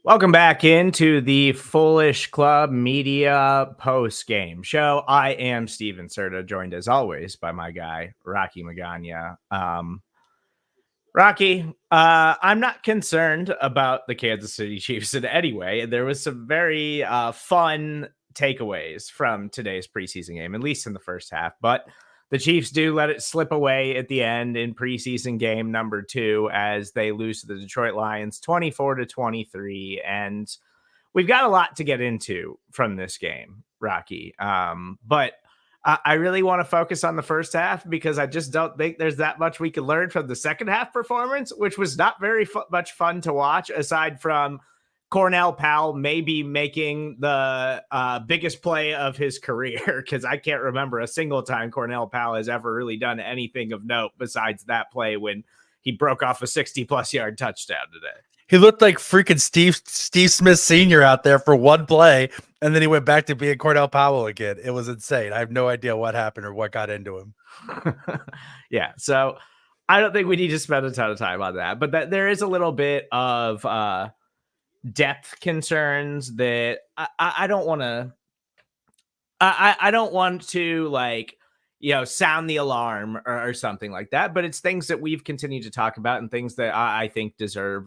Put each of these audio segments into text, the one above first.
Welcome back into the Foolish Club Media post game show. I am Steven Serda, joined as always by my guy, Rocky Magaña. Rocky, I'm not concerned about the Kansas City Chiefs in any way. There was some very fun takeaways from today's preseason game, at least in the first half. But the Chiefs do let it slip away at the end in preseason game number 2 as they lose to the Detroit Lions 24-23. And we've got a lot to get into from this game, Rocky. But I really want to focus on the first half because I just don't think there's that much we could learn from the second half performance, which was not very much fun to watch, aside from Cornell Powell maybe making the biggest play of his career, because I can't remember a single time Cornell Powell has ever really done anything of note besides that play when he broke off a 60-plus yard touchdown today. He looked like freaking Steve Smith Sr. out there for one play, and then he went back to being Cornell Powell again. It was insane. I have no idea what happened or what got into him. Yeah, so I don't think we need to spend a ton of time on that, but there is a little bit of depth concerns that I don't want to. I don't want to sound the alarm or something like that, but it's things that we've continued to talk about and things that I think deserve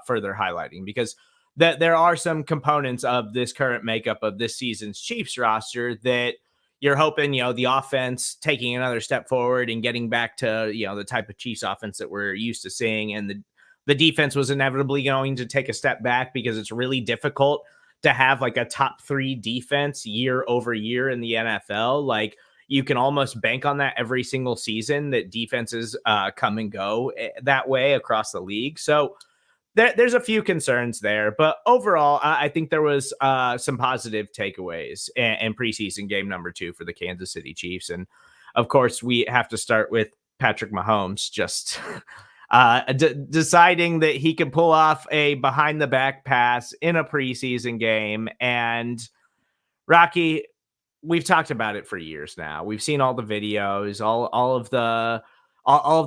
further highlighting, because there are some components of this current makeup of this season's Chiefs roster that you're hoping, the offense taking another step forward and getting back to, the type of Chiefs offense that we're used to seeing. And the defense was inevitably going to take a step back because it's really difficult to have like a top 3 defense year over year in the NFL. Like, you can almost bank on that every single season, that defenses come and go that way across the league. So there's a few concerns there, but overall, I think there was some positive takeaways in preseason game number 2 for the Kansas City Chiefs. And of course, we have to start with Patrick Mahomes just deciding that he could pull off a behind the back pass in a preseason game. And Rocky, we've talked about it for years now. We've seen all the videos, all of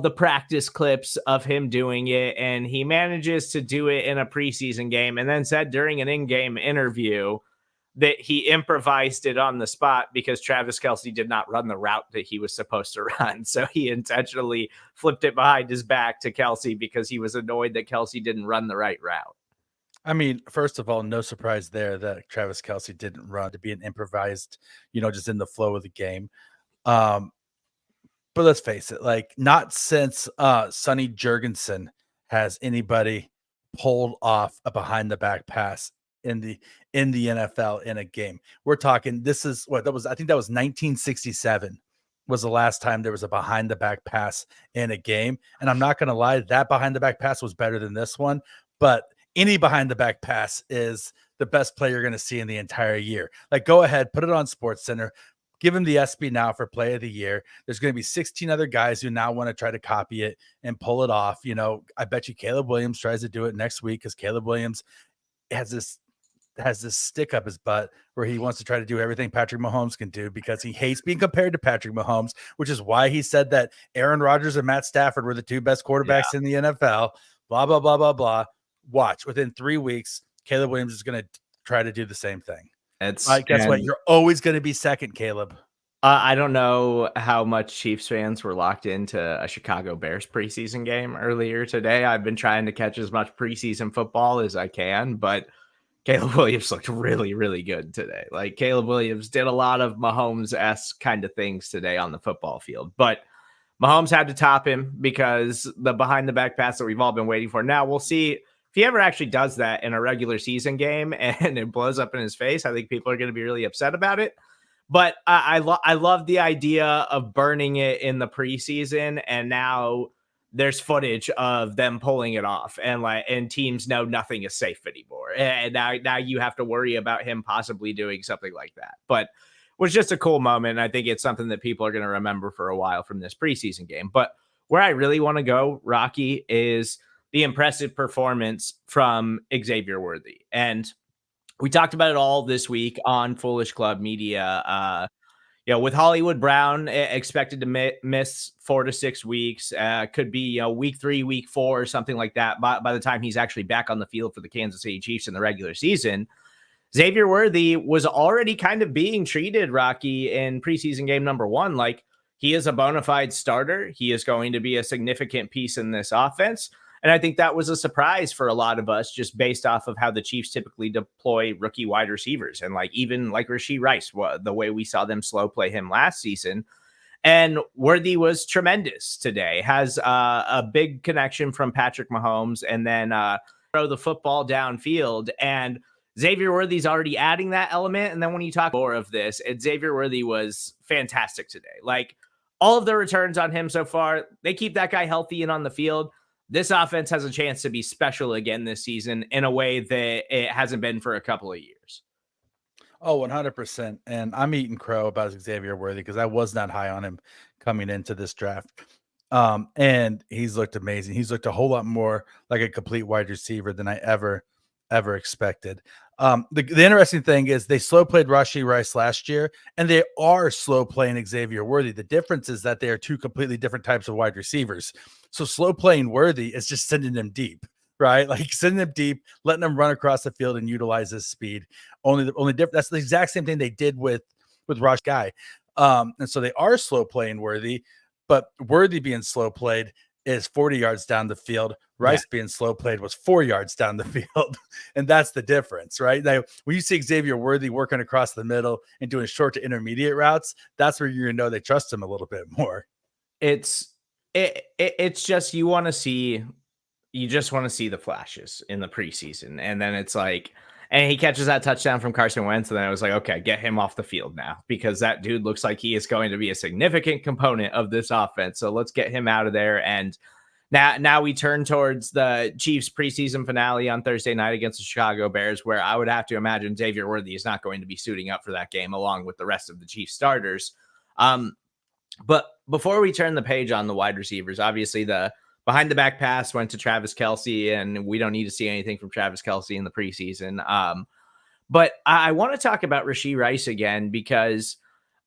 the practice clips of him doing it, and he manages to do it in a preseason game, and then said during an in-game interview that he improvised it on the spot because Travis Kelce did not run the route that he was supposed to run. So he intentionally flipped it behind his back to Kelce because he was annoyed that Kelce didn't run the right route. I mean, first of all, no surprise there that Travis Kelce didn't run, to be an improvised, just in the flow of the game. But let's face it, like, not since Sonny Jurgensen has anybody pulled off a behind the back pass in the NFL in a game. We're talking, I think that was 1967 was the last time there was a behind the back pass in a game. And I'm not going to lie, that behind the back pass was better than this one, but any behind the back pass is the best play you're going to see in the entire year. Like, go ahead, put it on SportsCenter, give him the SB now for play of the year. There's going to be 16 other guys who now want to try to copy it and pull it off. I bet you Caleb Williams tries to do it next week, because Caleb Williams has this stick up his butt where he wants to try to do everything Patrick Mahomes can do, because he hates being compared to Patrick Mahomes, which is why he said that Aaron Rodgers and Matt Stafford were the 2 best quarterbacks in the NFL. Blah, blah, blah, blah, blah. Watch, within 3 weeks, Caleb Williams is going to try to do the same thing. Guess what? You're always going to be second, Caleb. I don't know how much Chiefs fans were locked into a Chicago Bears preseason game earlier today. I've been trying to catch as much preseason football as I can, but Caleb Williams looked really, really good today. Like, Caleb Williams did a lot of Mahomes-esque kind of things today on the football field, but Mahomes had to top him because the behind the back pass that we've all been waiting for. Now we'll see if he ever actually does that in a regular season game and it blows up in his face. I think people are going to be really upset about it. But I love the idea of burning it in the preseason, and now there's footage of them pulling it off, and teams know nothing is safe anymore. And now you have to worry about him possibly doing something like that. But it was just a cool moment. I think it's something that people are going to remember for a while from this preseason game. But where I really want to go, Rocky, is the impressive performance from Xavier Worthy. And we talked about it all this week on Foolish Club Media. with Hollywood Brown expected to miss 4 to 6 weeks, could be week 3, week 4, or something like that by the time he's actually back on the field for the Kansas City Chiefs in the regular season. Xavier Worthy was already kind of being treated, Rocky, in preseason game number 1 like he is a bona fide starter. He is going to be a significant piece in this offense. And I think that was a surprise for a lot of us, just based off of how the Chiefs typically deploy rookie wide receivers. And even Rashee Rice, the way we saw them slow play him last season. And Worthy was tremendous today, has a big connection from Patrick Mahomes, and then throw the football downfield. And Xavier Worthy's already adding that element. And then when you talk more of this, Xavier Worthy was fantastic today. Like, all of the returns on him so far, they keep that guy healthy and on the field. This offense has a chance to be special again this season in a way that it hasn't been for a couple of years. Oh, 100%. And I'm eating crow about Xavier Worthy because I was not high on him coming into this draft. And he's looked amazing. He's looked a whole lot more like a complete wide receiver than I ever expected. The interesting thing is they slow played Rashee Rice last year, and they are slow playing Xavier Worthy. The difference is that they are two completely different types of wide receivers. So slow playing Worthy is just sending them deep, right? Like sending them deep, letting them run across the field and utilize his speed. Only difference. That's the exact same thing they did with Rush Guy. And so they are slow playing Worthy, but Worthy being slow played is 40 yards down the field. Rice being slow played was 4 yards down the field. And that's the difference, right? Now, when you see Xavier Worthy working across the middle and doing short to intermediate routes, that's where you're going to know they trust him a little bit more. It's just, you just want to see the flashes in the preseason. And then it's like, and he catches that touchdown from Carson Wentz. And then I was like, okay, get him off the field now, because that dude looks like he is going to be a significant component of this offense. So let's get him out of there. And now we turn towards the Chiefs preseason finale on Thursday night against the Chicago Bears, where I would have to imagine Xavier Worthy is not going to be suiting up for that game along with the rest of the Chiefs starters. But before we turn the page on the wide receivers, obviously the behind the back pass went to Travis Kelce, and we don't need to see anything from Travis Kelce in the preseason. But I want to talk about Rashee Rice again, because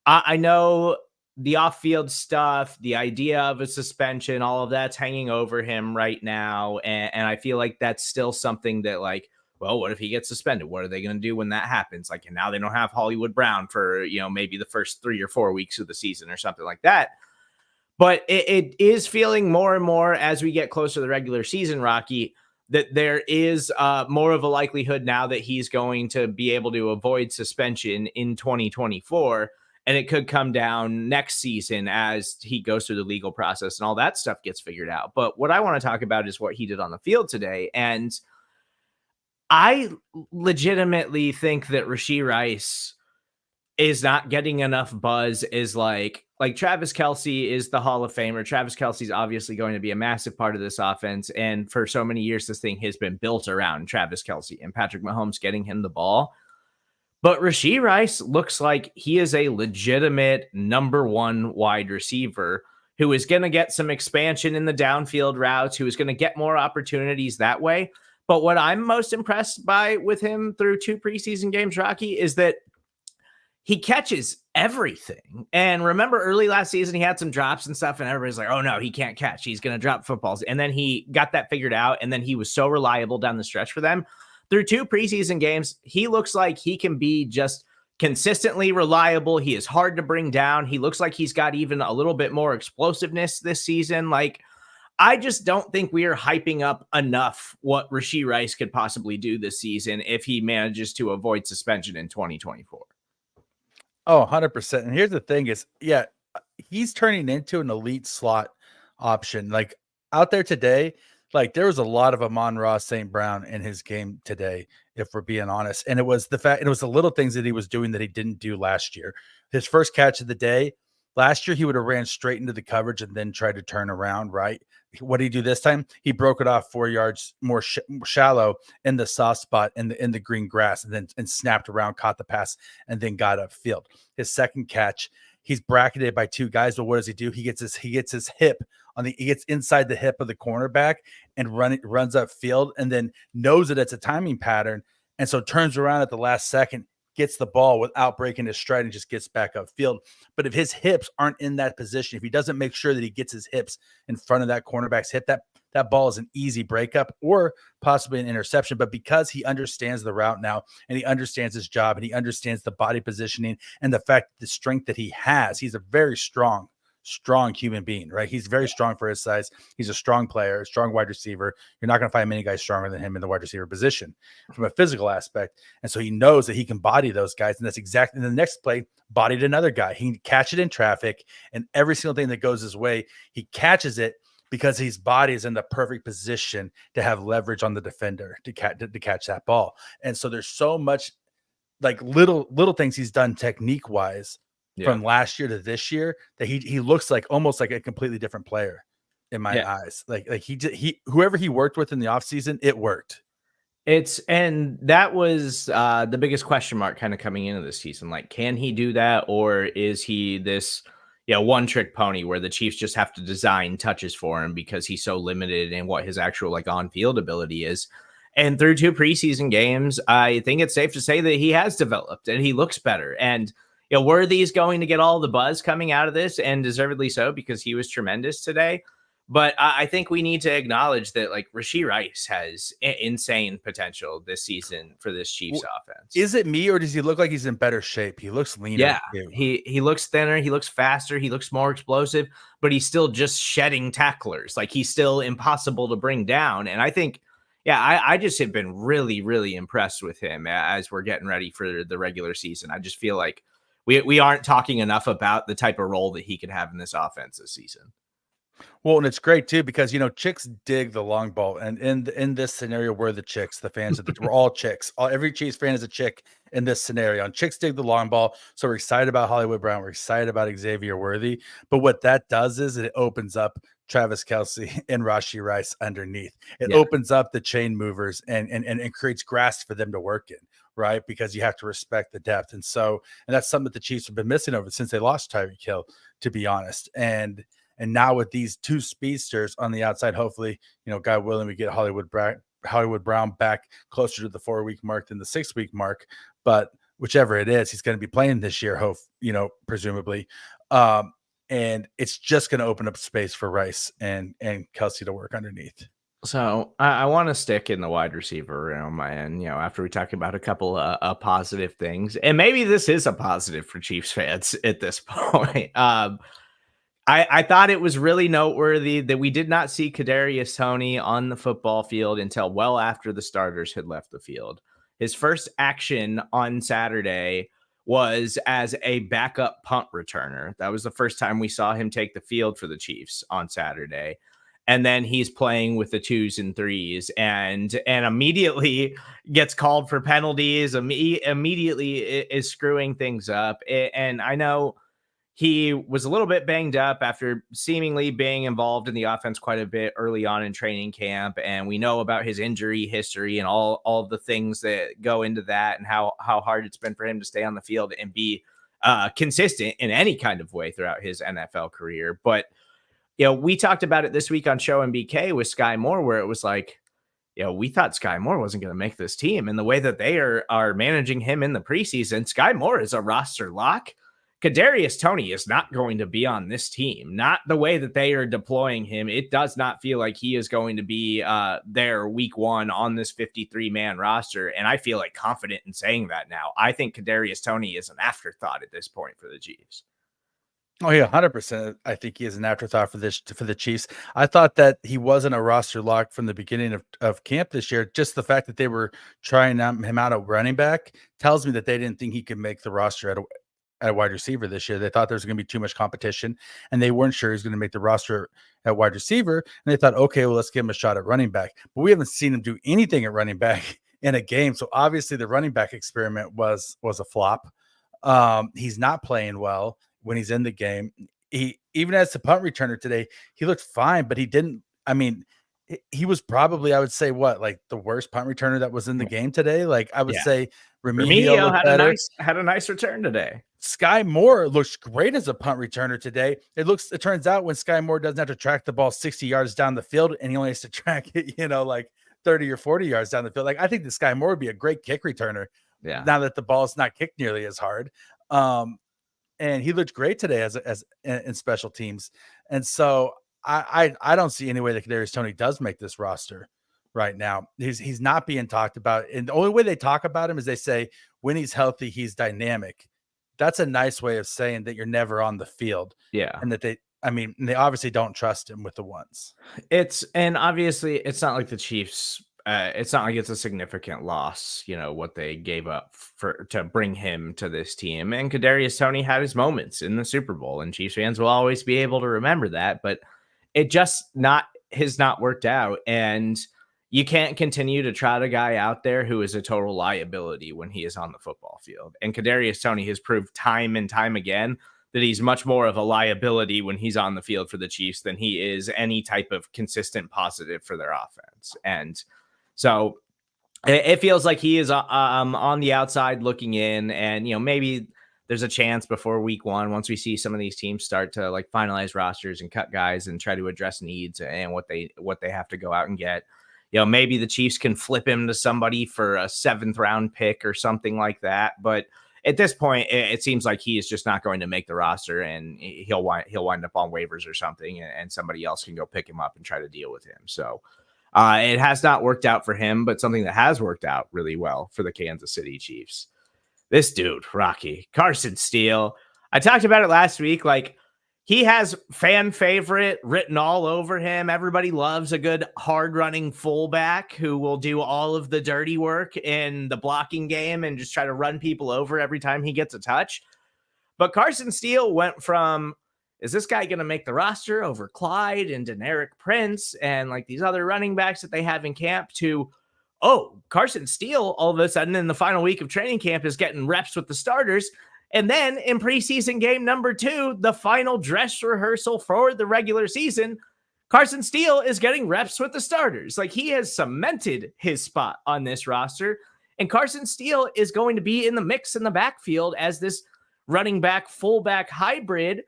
I know the off-field stuff, the idea of a suspension, all of that's hanging over him right now. And I feel like that's still something that, like, well, what if he gets suspended? What are they going to do when that happens? Like, and now they don't have Hollywood Brown for, maybe the first 3 or 4 weeks of the season or something like that. But it is feeling more and more as we get closer to the regular season, Rocky, that there is more of a likelihood now that he's going to be able to avoid suspension in 2024. And it could come down next season as he goes through the legal process and all that stuff gets figured out. But what I want to talk about is what he did on the field today. And I legitimately think that Rashee Rice is not getting enough buzz. Is like Travis Kelce is the Hall of Famer. Travis Kelce is obviously going to be a massive part of this offense. And for so many years, this thing has been built around Travis Kelce and Patrick Mahomes getting him the ball. But Rashee Rice looks like he is a legitimate number 1 wide receiver who is going to get some expansion in the downfield routes, who is going to get more opportunities that way. But what I'm most impressed by with him through 2 preseason games, Rocky, is that he catches everything. And remember early last season, he had some drops and stuff, and everybody's like, oh no, he can't catch. He's going to drop footballs. And then he got that figured out. And then he was so reliable down the stretch for them. Through 2 preseason games, he looks like he can be just consistently reliable. He is hard to bring down. He looks like he's got even a little bit more explosiveness this season. Like, I just don't think we are hyping up enough what Rashee Rice could possibly do this season if he manages to avoid suspension in 2024. Oh, 100%. And here's the thing is, he's turning into an elite slot option. Like, out there today, like, there was a lot of Amon-Ra St. Brown in his game today, if we're being honest. And it was the little things that he was doing that he didn't do last year. His first catch of the day, last year, he would have ran straight into the coverage and then tried to turn around, right? What did he do this time? He broke it off 4 yards more shallow in the soft spot in the green grass, and snapped around, caught the pass, and then got upfield. His second catch, he's bracketed by 2 guys, but what does he do? He gets his hip he gets inside the hip of the cornerback and runs upfield, and then knows that it's a timing pattern, and so turns around at the last second, gets the ball without breaking his stride and just gets back upfield. But if his hips aren't in that position, if he doesn't make sure that he gets his hips in front of that cornerback's hip, that ball is an easy breakup or possibly an interception. But because he understands the route now and he understands his job and he understands the body positioning and the fact, the strength that he has, he's a very strong human being, right? He's very strong for his size. He's a strong player, a strong wide receiver. You're not going to find many guys stronger than him in the wide receiver position from a physical aspect. And so he knows that he can body those guys. And that's exactly, in the next play, bodied another guy. He can catch it in traffic, and every single thing that goes his way, he catches it because his body is in the perfect position to have leverage on the defender to catch that ball. And so there's so much like little things he's done technique wise from last year to this year that he looks like almost like a completely different player in my eyes. Like he whoever he worked with in the offseason, it worked. And that was the biggest question mark kind of coming into this season. Like, can he do that, or is he this one trick pony where the Chiefs just have to design touches for him because he's so limited in what his actual like on field ability is? And through 2 preseason games, I think it's safe to say that he has developed and he looks better. And Worthy's going to get all the buzz coming out of this, and deservedly so, because he was tremendous today. But I think we need to acknowledge that like Rashee Rice has insane potential this season for this Chiefs offense. Is it me, or does he look like he's in better shape? He looks leaner. Yeah, he looks thinner. He looks faster. He looks more explosive, but he's still just shedding tacklers. Like, he's still impossible to bring down. And I think, I just have been really, really impressed with him as we're getting ready for the regular season. I just feel like we aren't talking enough about the type of role that he could have in this offense this season. Well, and it's great too, because chicks dig the long ball, and in this scenario, we're the chicks, the fans we're all chicks. Every Chiefs fan is a chick in this scenario, and chicks dig the long ball. So we're excited about Hollywood Brown, we're excited about Xavier Worthy, but what that does is it opens up Travis Kelce and Rashee Rice underneath. It opens up the chain movers and creates grass for them to work in. Right, because you have to respect the depth, and that's something that the Chiefs have been missing over since they lost Tyreek Hill, to be honest. And now with these 2 speedsters on the outside, hopefully, God willing, we get Hollywood Brown back closer to the 4-week mark than the 6-week mark. But whichever it is, he's going to be playing this year, presumably. And it's just going to open up space for Rice and Kelce to work underneath. So I want to stick in the wide receiver room, and after we talk about a couple of positive things, and maybe this is a positive for Chiefs fans at this point. I thought it was really noteworthy that we did not see Kadarius Toney on the football field until well after the starters had left the field. His first action on Saturday was as a backup punt returner. That was the first time we saw him take the field for the Chiefs on Saturday. And then he's playing with the 2s and 3s and immediately gets called for penalties, immediately is screwing things up. And I know he was a little bit banged up after seemingly being involved in the offense quite a bit early on in training camp. And we know about his injury history and all of the things that go into that, and how hard it's been for him to stay on the field and be consistent in any kind of way throughout his NFL career. But we talked about it this week on Show and BK with Sky Moore, where it was like, we thought Sky Moore wasn't going to make this team. And the way that they are managing him in the preseason, Sky Moore is a roster lock. Kadarius Toney is not going to be on this team. Not the way that they are deploying him. It does not feel like he is going to be there week 1 on this 53-man roster. And I feel like confident in saying that now. I think Kadarius Toney is an afterthought at this point for the Chiefs. Oh yeah, 100%. I think he is an afterthought for the Chiefs. I thought that he wasn't a roster lock from the beginning of camp this year. Just the fact that they were trying him out at running back tells me that they didn't think he could make the roster at wide receiver this year. They thought there was going to be too much competition, and they weren't sure he was going to make the roster at wide receiver. And they thought, okay, well, let's give him a shot at running back. But we haven't seen him do anything at running back in a game. So obviously the running back experiment was a flop. He's not playing well when he's in the game. He, even as a punt returner today, he looked fine, but he didn't. I mean, he was probably, I would say, like the worst punt returner that was in the game today. Like, I would say Remigio had a nice return today. Sky Moore looks great as a punt returner today. It turns out when Sky Moore doesn't have to track the ball 60 yards down the field, and he only has to track it, like 30 or 40 yards down the field. Like, I think the Sky Moore would be a great kick returner Yeah. Now that the ball's not kicked nearly as hard. And he looked great today as in special teams. And so I don't see any way that Kadarius Toney does make this roster right now. He's not being talked about. And the only way they talk about him is they say when he's healthy, he's dynamic. That's a nice way of saying that you're never on the field. Yeah. And that they obviously don't trust him with the ones. And obviously it's not like the Chiefs. It's not like it's a significant loss, what they gave up to bring him to this team. And Kadarius Toney had his moments in the Super Bowl, and Chiefs fans will always be able to remember that. But it just has not worked out, and you can't continue to trot a guy out there who is a total liability when he is on the football field. And Kadarius Toney has proved time and time again that he's much more of a liability when he's on the field for the Chiefs than he is any type of consistent positive for their offense. And so it feels like he is on the outside looking in, and maybe there's a chance before week 1, once we see some of these teams start to like finalize rosters and cut guys and try to address needs and what they have to go out and get. Maybe the Chiefs can flip him to somebody for a 7th round pick or something like that. But at this point, it seems like he is just not going to make the roster, and he'll wind up on waivers or something, and somebody else can go pick him up and try to deal with him. So it has not worked out for him, but something that has worked out really well for the Kansas City Chiefs. This dude, Rocky, Carson Steele. I talked about it last week. Like, he has fan favorite written all over him. Everybody loves a good hard running fullback who will do all of the dirty work in the blocking game and just try to run people over every time he gets a touch. But Carson Steele went from, is this guy going to make the roster over Clyde and Deneric Prince and like these other running backs that they have in camp, to, oh, Carson Steele all of a sudden in the final week of training camp is getting reps with the starters. And then in preseason game number 2, the final dress rehearsal for the regular season, Carson Steele is getting reps with the starters. Like, he has cemented his spot on this roster, and Carson Steele is going to be in the mix in the backfield as this running back fullback hybrid.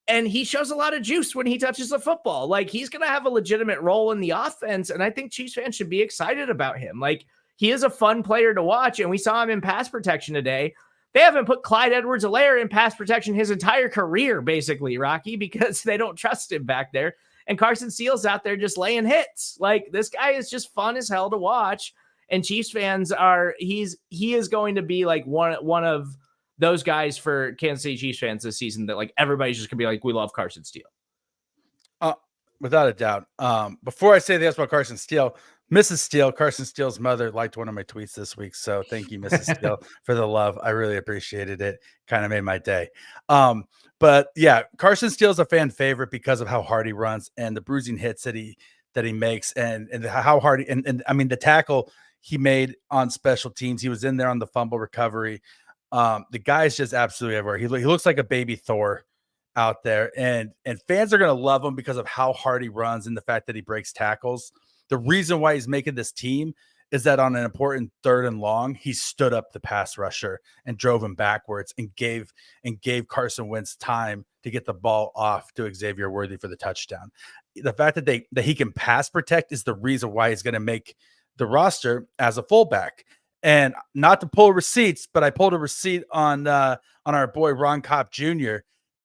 And he shows a lot of juice when he touches the football. Like, he's going to have a legitimate role in the offense. And I think Chiefs fans should be excited about him. Like, he is a fun player to watch. And we saw him in pass protection today. They haven't put Clyde Edwards-Helaire in pass protection his entire career, basically, Rocky, because they don't trust him back there. And Carson Steele's out there just laying hits. Like, this guy is just fun as hell to watch. And Chiefs fans he is going to be like one of those guys for Kansas City Chiefs fans this season that like everybody's just gonna be like, we love Carson Steele. Without a doubt. Before I say anything else about Carson Steele, Mrs. Steele, Carson Steele's mother, liked one of my tweets this week. So thank you, Mrs. Steele, for the love. I really appreciated it. Kind of made my day. But yeah, Carson Steele's a fan favorite because of how hard he runs and the bruising hits that he makes, and how hard and I mean the tackle he made on special teams. He was in there on the fumble recovery. The guy's just absolutely everywhere. He looks like a baby Thor out there, and fans are going to love him because of how hard he runs and the fact that he breaks tackles. The reason why he's making this team is that on an important 3rd and long, he stood up the pass rusher and drove him backwards and gave Carson Wentz time to get the ball off to Xavier Worthy for the touchdown. The fact that he can pass protect is the reason why he's going to make the roster as a fullback. And not to pull receipts, but I pulled a receipt on our boy Ron Kopp Jr.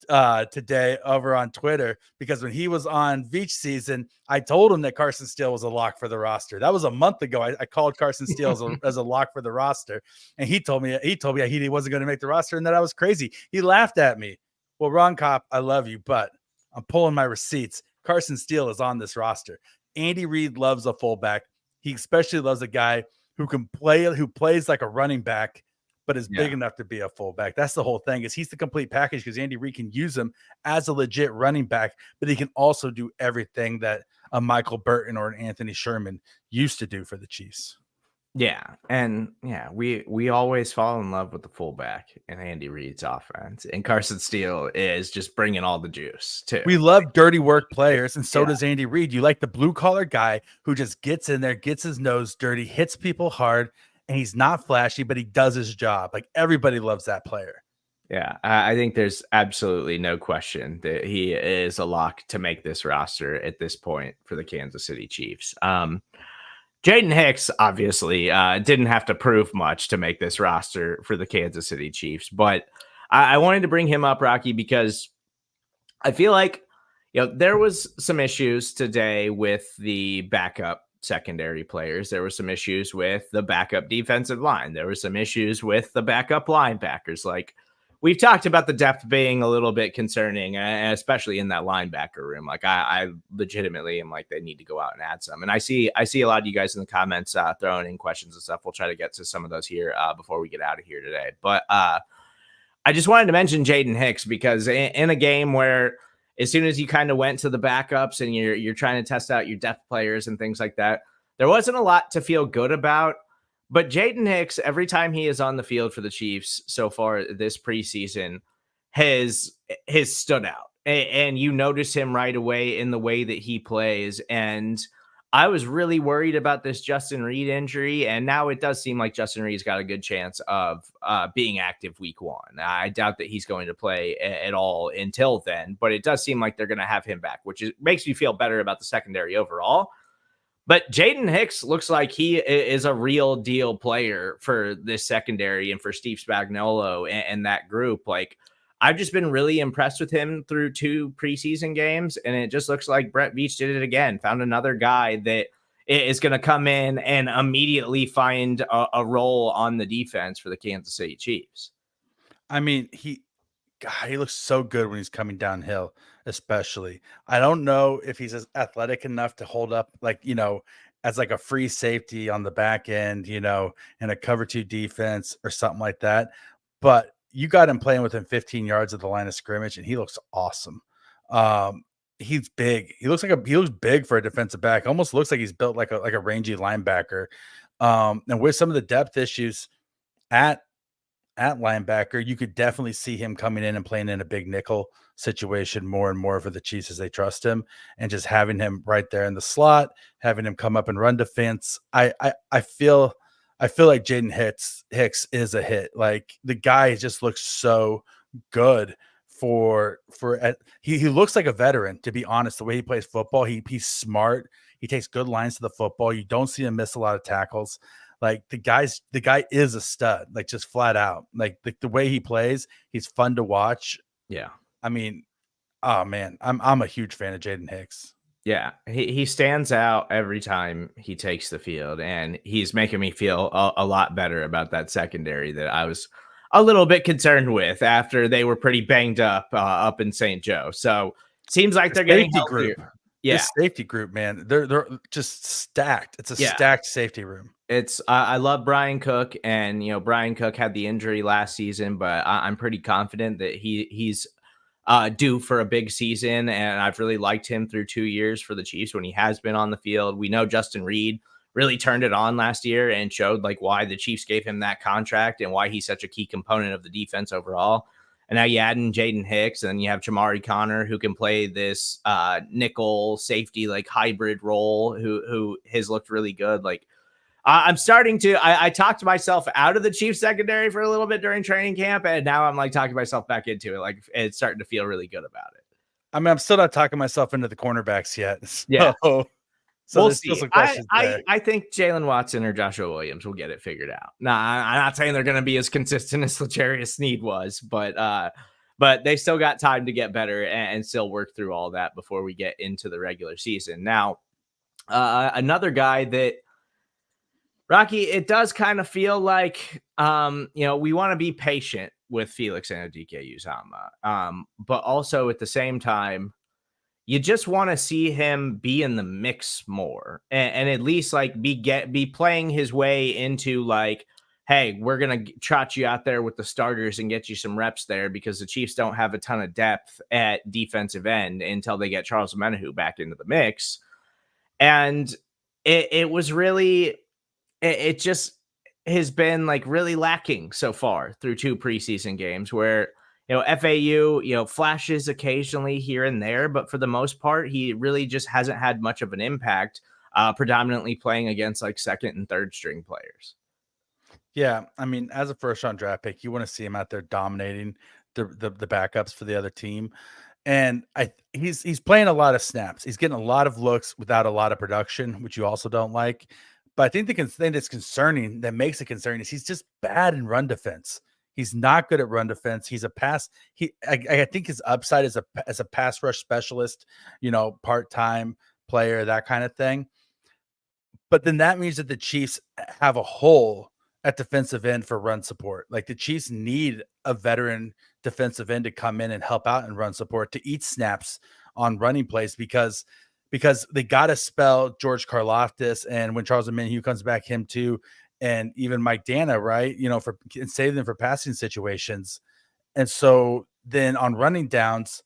Today over on Twitter, because when he was on Veach season, I told him that Carson Steele was a lock for the roster. That was a month ago. I called Carson Steele as a lock for the roster, and he told me he wasn't going to make the roster and that I was crazy. He laughed at me. Well, Ron Kopp, I love you, but I'm pulling my receipts. Carson Steele is on this roster. Andy Reid loves a fullback. He especially loves a guy who plays like a running back, but is big enough to be a fullback. That's the whole thing, is he's the complete package, because Andy Reid can use him as a legit running back, but he can also do everything that a Michael Burton or an Anthony Sherman used to do for the Chiefs. Yeah. And yeah, we always fall in love with the fullback in Andy Reid's offense, and Carson Steele is just bringing all the juice too. We love dirty work players, and so does Andy Reid. You like the blue collar guy who just gets in there, gets his nose dirty, hits people hard, and he's not flashy, but he does his job. Like, everybody loves that player. Yeah, I think there's absolutely no question that he is a lock to make this roster at this point for the Kansas City Chiefs. Jaden Hicks obviously didn't have to prove much to make this roster for the Kansas City Chiefs, but I wanted to bring him up, Rocky, because I feel like there was some issues today with the backup secondary players. There were some issues with the backup defensive line. There were some issues with the backup linebackers. Like we've talked about the depth being a little bit concerning, especially in that linebacker room. Like I legitimately am like they need to go out and add some. And I see a lot of you guys in the comments throwing in questions and stuff. We'll try to get to some of those here before we get out of here today. But I just wanted to mention Jaden Hicks because in a game where as soon as you kind of went to the backups and you're trying to test out your depth players and things like that, there wasn't a lot to feel good about. But Jaden Hicks, every time he is on the field for the Chiefs so far this preseason, has stood out. And you notice him right away in the way that he plays. And I was really worried about this Justin Reed injury, and now it does seem like Justin Reed's got a good chance of being active week 1. I doubt that he's going to play at all until then, but it does seem like they're going to have him back, which makes me feel better about the secondary overall. But Jaden Hicks looks like he is a real deal player for this secondary and for Steve Spagnuolo and that group. Like, I've just been really impressed with him through 2 preseason games, and it just looks like Brett Veach did it again. Found another guy that is going to come in and immediately find a role on the defense for the Kansas City Chiefs. I mean, he looks so good when he's coming downhill, especially. I don't know if he's as athletic enough to hold up, like, as like a free safety on the back end, in a cover 2 defense or something like that. But you got him playing within 15 yards of the line of scrimmage, and he looks awesome. He's big. He looks big for a defensive back. Almost looks like he's built like a rangy linebacker. And with some of the depth issues at linebacker, you could definitely see him coming in and playing in a big nickel situation more and more for the Chiefs as they trust him, and just having him right there in the slot, having him come up and run defense. I feel like Jaden Hicks is a hit. Like, the guy just looks so good he looks like a veteran, to be honest. The way he plays football, he's smart. He takes good lines to the football. You don't see him miss a lot of tackles. Like, the guy is a stud, like, just flat out. Like, the way he plays, he's fun to watch. Yeah. I mean, oh man, I'm a huge fan of Jaden Hicks. Yeah, he stands out every time he takes the field, and he's making me feel a lot better about that secondary that I was a little bit concerned with after they were pretty banged up in St. Joe. So seems like they're getting healthier. Yeah, this safety group, man, they're just stacked. It's a stacked safety room. I love Brian Cook, and Brian Cook had the injury last season, but I'm pretty confident that he's due for a big season, and I've really liked him through 2 years for the Chiefs when he has been on the field. We know Justin Reed really turned it on last year and showed like why the Chiefs gave him that contract and why he's such a key component of the defense overall. And now you add in Jaden Hicks, and you have Jamari Connor, who can play this nickel safety like hybrid role, who has looked really good. Like, I'm starting to, I talked myself out of the Chiefs secondary for a little bit during training camp, and now I'm like talking myself back into it. Like, it's starting to feel really good about it. I mean, I'm still not talking myself into the cornerbacks yet. So, yeah. So we'll see. I think Jalen Watson or Joshua Williams will get it figured out. Now, I'm not saying they're going to be as consistent as L'Jarius Sneed was, but they still got time to get better and still work through all that before we get into the regular season. Now, another guy that, Rocky, it does kind of feel like, we want to be patient with Felix Anudike-Uzomah, but also at the same time, you just want to see him be in the mix more and at least like be playing his way into like, hey, we're going to trot you out there with the starters and get you some reps there, because the Chiefs don't have a ton of depth at defensive end until they get Charles Omenihu back into the mix. And it was really, it just has been like really lacking so far through 2 preseason games where, FAU, flashes occasionally here and there, but for the most part, he really just hasn't had much of an impact, predominantly playing against like second and third string players. Yeah, I mean, as a first-round draft pick, you want to see him out there dominating the backups for the other team, and he's playing a lot of snaps. He's getting a lot of looks without a lot of production, which you also don't like. But I think the thing that's concerning, that makes it concerning, is he's just bad in run defense. He's not good at run defense. He's a pass. I think his upside is as a pass rush specialist, part-time player, that kind of thing. But then that means that the Chiefs have a hole at defensive end for run support. Like, the Chiefs need a veteran defensive end to come in and help out in run support, to eat snaps on running plays, because they got to spell George Karlaftis, and when Charles Omenihu comes back, him too, and even Mike Dana, right? And save them for passing situations. And so then on running downs,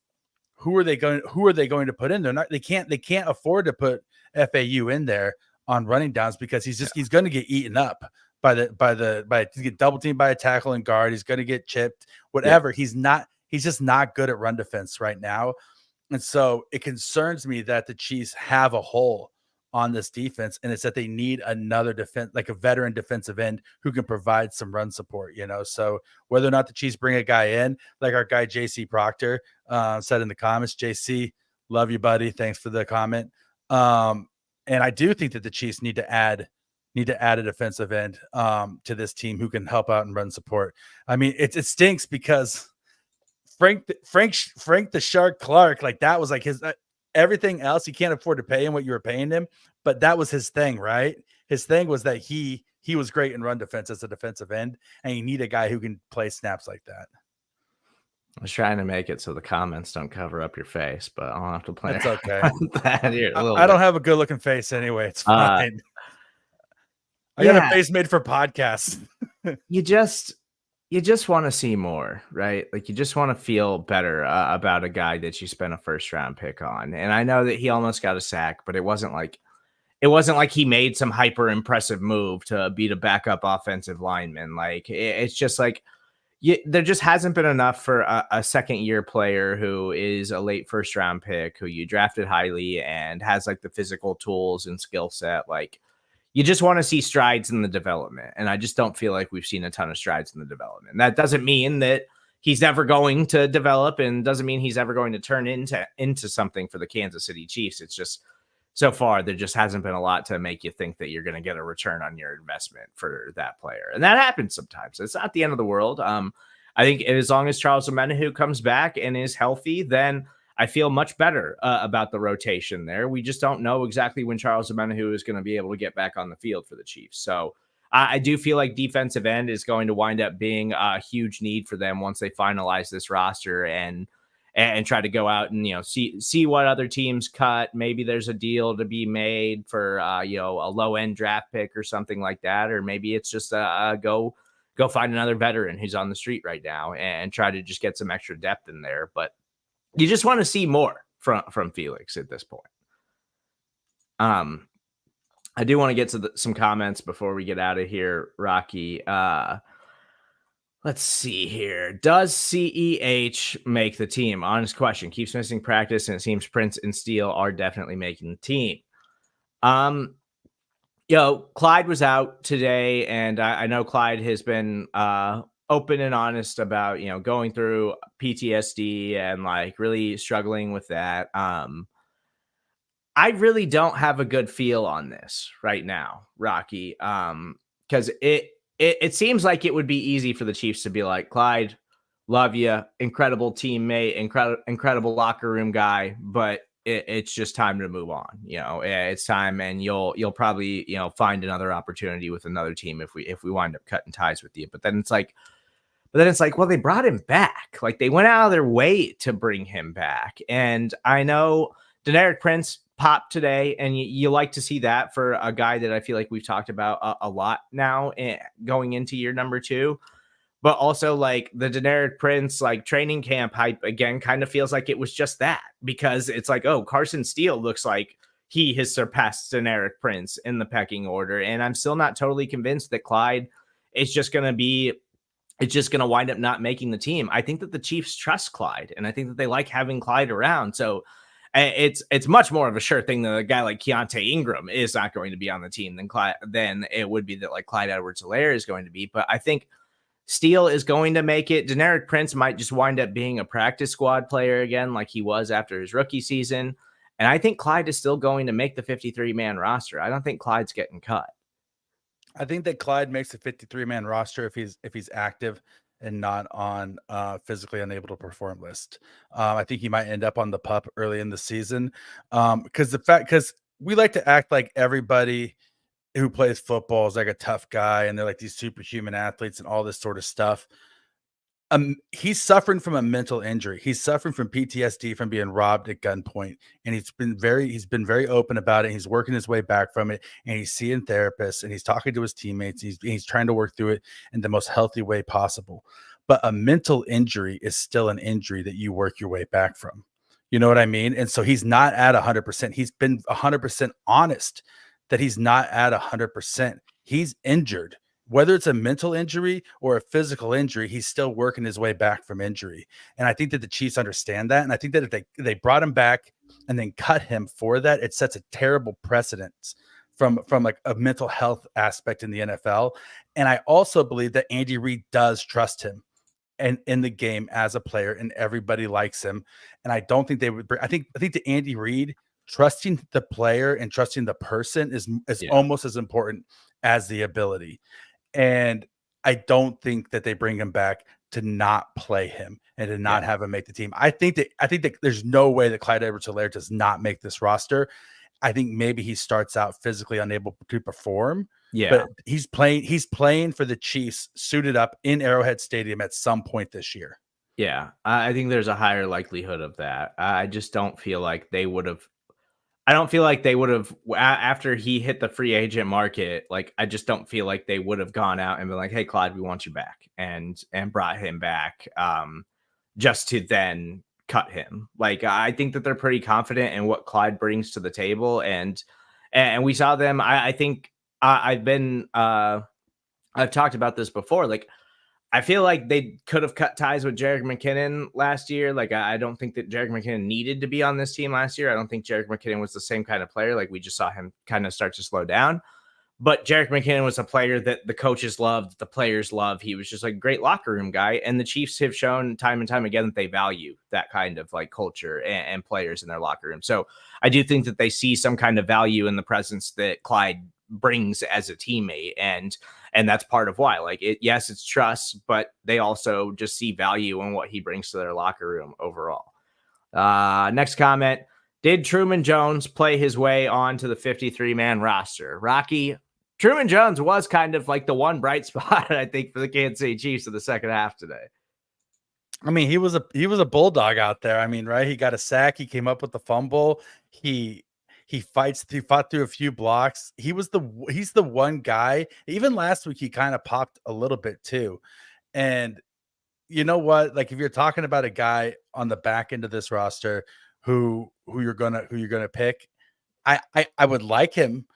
who are they going to put in there? They can't afford to put FAU in there on running downs, because he's going to get eaten up by he's get double teamed by a tackle and guard. He's going to get chipped, whatever. Yeah. He's just not good at run defense right now. And so it concerns me that the Chiefs have a hole on this defense, and it's that they need another defense, like a veteran defensive end who can provide some run support, So whether or not the Chiefs bring a guy in, like our guy JC Proctor said in the comments, JC, love you, buddy. Thanks for the comment. And I do think that the Chiefs need to add a defensive end to this team who can help out and run support. I mean, it stinks because Frank the Shark Clark, like, that was like his everything else. You can't afford to pay him what you were paying him, but that was his thing, right? His thing was that he was great in run defense as a defensive end, and you need a guy who can play snaps like that. I was trying to make it so the comments don't cover up your face, but I'll have to play. It's okay. That here, I don't have a good looking face anyway. It's fine. I got a face made for podcasts. You just want to see more, right? Like, you just want to feel better about a guy that you spent a first round pick on. And I know that he almost got a sack, but it wasn't like he made some hyper impressive move to beat a backup offensive lineman. Like, it's just like, there just hasn't been enough for a second year player who is a late first round pick, who you drafted highly and has like the physical tools and skill set. Like, you just want to see strides in the development. And I just don't feel like we've seen a ton of strides in the development. That doesn't mean that he's never going to develop, and doesn't mean he's ever going to turn into something for the Kansas City Chiefs. It's just, so far, there just hasn't been a lot to make you think that you're going to get a return on your investment for that player. And that happens sometimes. It's not the end of the world. I think as long as Charles Omenihu comes back and is healthy, then I feel much better about the rotation there. We just don't know exactly when Charles Omenihu is going to be able to get back on the field for the Chiefs. So I do feel like defensive end is going to wind up being a huge need for them once they finalize this roster and try to go out and, see what other teams cut. Maybe there's a deal to be made for, a low end draft pick or something like that. Or maybe it's just go find another veteran who's on the street right now and try to just get some extra depth in there. But you just want to see more from Felix at this point. I do want to get to some comments before we get out of here, Rocky. Let's see here. Does CEH make the team? Honest question. Keeps missing practice, and it seems Prince and Steele are definitely making the team. Clyde was out today, and I know Clyde has been open and honest about, going through PTSD and like really struggling with that. I really don't have a good feel on this right now, Rocky, because it seems like it would be easy for the Chiefs to be like, Clyde, love you, incredible teammate, incredible locker room guy, but it's just time to move on. It's time, and you'll probably find another opportunity with another team if we wind up cutting ties with you. But then it's like, well, they brought him back. Like, they went out of their way to bring him back, and I know Deneric Prince popped today, and you like to see that for a guy that I feel like we've talked about a lot now going into year number 2. But also, like, the Deneric Prince like training camp hype again kind of feels like it was just that, because it's like, oh, Carson Steele looks like he has surpassed Deneric Prince in the pecking order, and I'm still not totally convinced that Clyde is just going to wind up not making the team. I think that the Chiefs trust Clyde, and I think that they like having Clyde around. So it's much more of a sure thing that a guy like Keontae Ingram is not going to be on the team than it would be that like Clyde Edwards-Helaire is going to be. But I think Steele is going to make it. Deneric Prince might just wind up being a practice squad player again, like he was after his rookie season. And I think Clyde is still going to make the 53-man roster. I don't think Clyde's getting cut. I think that Clyde makes a 53-man roster if he's active and not on physically unable to perform list. I think he might end up on the pup early in the season because we like to act like everybody who plays football is like a tough guy and they're like these superhuman athletes and all this sort of stuff. He's suffering from a mental injury. He's suffering from PTSD from being robbed at gunpoint, and he's been very open about it. He's working his way back from it, and he's seeing therapists, and he's talking to his teammates. He's trying to work through it in the most healthy way possible. But a mental injury is still an injury that you work your way back from. You know what I mean? And so he's not at 100%. He's been 100% honest that he's not at 100%. He's injured. Whether it's a mental injury or a physical injury, he's still working his way back from injury. And I think that the Chiefs understand that. And I think that if they brought him back and then cut him for that, it sets a terrible precedent from like a mental health aspect in the NFL. And I also believe that Andy Reid does trust him and in the game as a player, and everybody likes him. And I don't think they would I think to Andy Reid, trusting the player and trusting the person is almost as important as the ability. And I don't think that they bring him back to not play him and to not have him make the team. I think that there's no way that Clyde Edwards-Helaire does not make this roster. I think maybe he starts out physically unable to perform. Yeah. But he's playing for the Chiefs suited up in Arrowhead Stadium at some point this year. Yeah. I think there's a higher likelihood of that. I just don't feel like they would have after he hit the free agent market. Like, I just don't feel like they would have gone out and been like, "Hey, Clyde, we want you back," and brought him back just to then cut him. Like, I think that they're pretty confident in what Clyde brings to the table, and we saw them. I think I've talked about this before. Like, I feel like they could have cut ties with Jerick McKinnon last year. Like, I don't think that Jerick McKinnon needed to be on this team last year. I don't think Jerick McKinnon was the same kind of player. Like, we just saw him kind of start to slow down. But Jerick McKinnon was a player that the coaches loved, the players loved. He was just like a great locker room guy. And the Chiefs have shown time and time again that they value that kind of like culture and players in their locker room. So I do think that they see some kind of value in the presence that Clyde brings as a teammate. And that's part of why, like, yes, it's trust, but they also just see value in what he brings to their locker room overall. Next comment. Did Truman Jones play his way onto the 53-man roster? Rocky, Truman Jones was kind of like the one bright spot, I think, for the Kansas City Chiefs in the second half today. I mean, he was a bulldog out there. I mean, right? He got a sack. He came up with the fumble. He fought through a few blocks. He's the one guy. Even last week, he kind of popped a little bit too. And you know what? Like, if you're talking about a guy on the back end of this roster who you're gonna pick, I would like him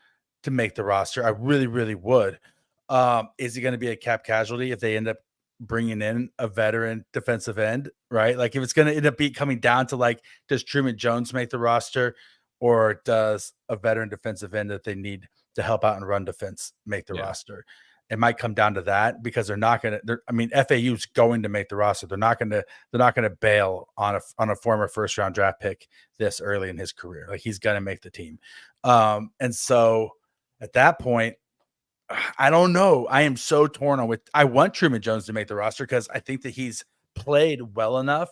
to make the roster. I really, really would. Is he going to be a cap casualty if they end up bringing in a veteran defensive end, right? Like, if it's going to end up coming down to, like, does Truman Jones make the roster, or does a veteran defensive end that they need to help out and run defense make the roster? It might come down to that, because they're not going to. I mean, FAU's going to make the roster. They're not going to bail on a former first round draft pick this early in his career. Like, he's going to make the team. And so at that point, I don't know. I am so torn on I want Truman Jones to make the roster because I think that he's played well enough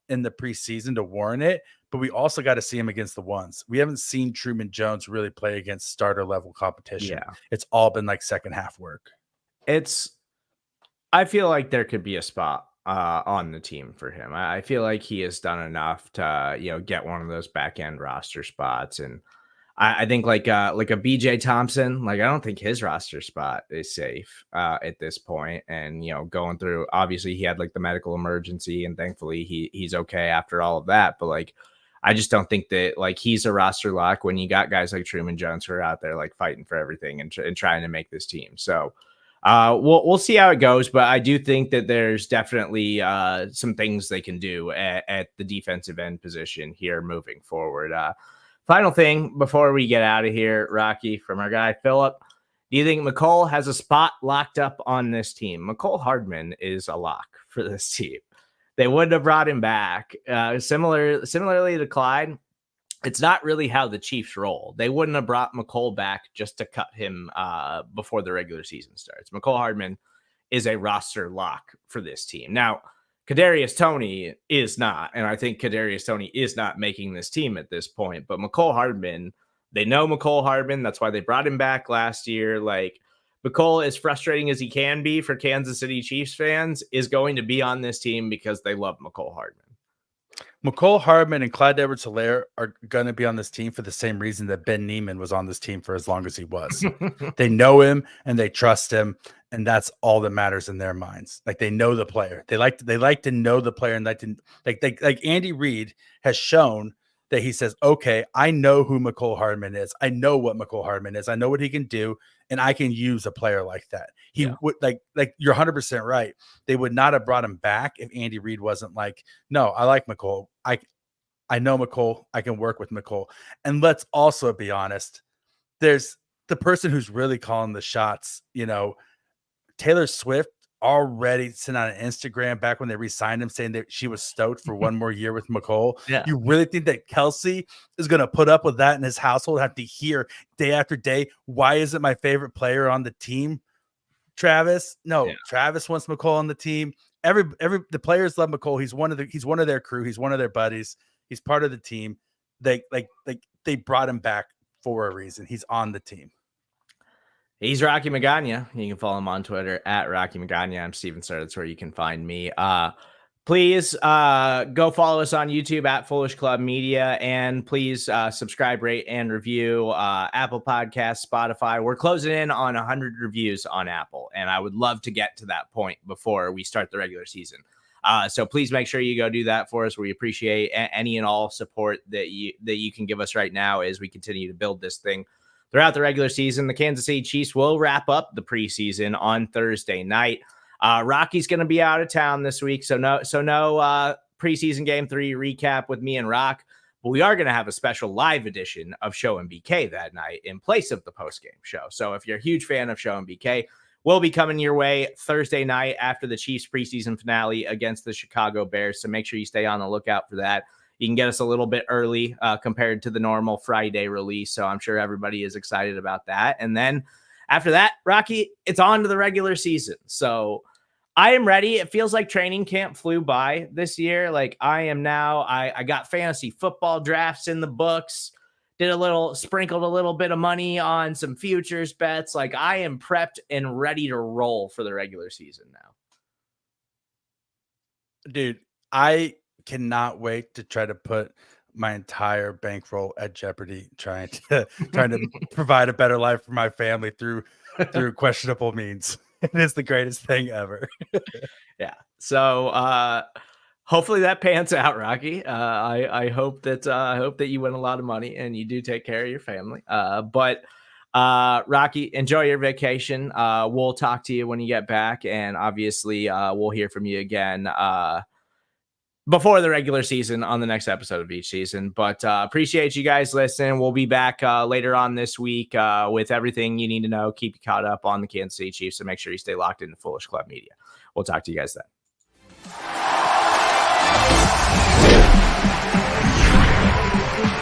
in the preseason to warrant it. But we also got to see him against the ones. We haven't seen Truman Jones really play against starter level competition. Yeah. It's all been like second half work. I feel like there could be a spot on the team for him. I feel like he has done enough to, get one of those back end roster spots. And I think like a BJ Thompson, like, I don't think his roster spot is safe at this point. And, going through, obviously he had like the medical emergency, and thankfully he's okay after all of that. But like, I just don't think that like he's a roster lock when you got guys like Truman Jones who are out there like fighting for everything and trying to make this team. So we'll see how it goes, but I do think that there's definitely some things they can do at the defensive end position here moving forward. Final thing before we get out of here, Rocky, from our guy Philip, do you think McCole has a spot locked up on this team? McCole Hardman is a lock for this team. They wouldn't have brought him back. Similarly to Clyde, it's not really how the Chiefs roll. They wouldn't have brought McCole back just to cut him before the regular season starts. McCole Hardman is a roster lock for this team. Now, Kadarius Toney is not, and I think Kadarius Toney is not making this team at this point, but McCole Hardman, they know McCole Hardman. That's why they brought him back last year. Like, McCole, as frustrating as he can be for Kansas City Chiefs fans, is going to be on this team because they love McCole Hardman. McCole Hardman and Clyde Edwards-Helaire are going to be on this team for the same reason that Ben Neiman was on this team for as long as he was. They know him and they trust him, and that's all that matters in their minds. Like, they know the player. They like to know the player, and like Andy Reid has shown that he says, okay, I know who McCole Hardman is. I know what McCole Hardman is. I know what he can do, and I can use a player like that. He would like you're 100% right. They would not have brought him back if Andy Reid wasn't like, no, I like McCole. I know McCole. I can work with McCole. And let's also be honest. There's the person who's really calling the shots. You know, Taylor Swift already sent out an Instagram back when they re-signed him saying that she was stoked for one more year with McCole. Yeah. You really think that Kelsey is going to put up with that in his household, have to hear day after day, why isn't my favorite player on the team? Travis? No, yeah. Travis wants McCole on the team. The players love McCole. He's one of their crew. He's one of their buddies. He's part of the team. They brought him back for a reason. He's on the team. He's Rocky Magaña. You can follow him on Twitter at Rocky Magaña. I'm Steven Serda. That's where you can find me. Please go follow us on YouTube at Foolish Club Media, and please subscribe, rate, and review Apple Podcasts, Spotify. We're closing in on 100 reviews on Apple, and I would love to get to that point before we start the regular season. So please make sure you go do that for us. We appreciate any and all support that you can give us right now as we continue to build this thing throughout the regular season. The Kansas City Chiefs will wrap up the preseason on Thursday night. Rocky's going to be out of town this week, so no preseason game 3 recap with me and Rock. But we are going to have a special live edition of Show and BK that night in place of the postgame show. So if you're a huge fan of Show and BK, we'll be coming your way Thursday night after the Chiefs preseason finale against the Chicago Bears. So make sure you stay on the lookout for that. You can get us a little bit early compared to the normal Friday release. So I'm sure everybody is excited about that. And then after that, Rocky, it's on to the regular season. So I am ready. It feels like training camp flew by this year. Like I am now, I got fantasy football drafts in the books, sprinkled a little bit of money on some futures bets. Like I am prepped and ready to roll for the regular season now. Dude, I cannot wait to try to put my entire bankroll at jeopardy trying to provide a better life for my family through questionable means. It is the greatest thing ever. Yeah. So hopefully that pans out, Rocky. I hope that you win a lot of money and you do take care of your family. But Rocky, enjoy your vacation. We'll talk to you when you get back, and obviously we'll hear from you again before the regular season on the next episode of each season. But appreciate you guys listening. We'll be back later on this week with everything you need to know. Keep you caught up on the Kansas City Chiefs, so make sure you stay locked into Foolish Club Media. We'll talk to you guys then.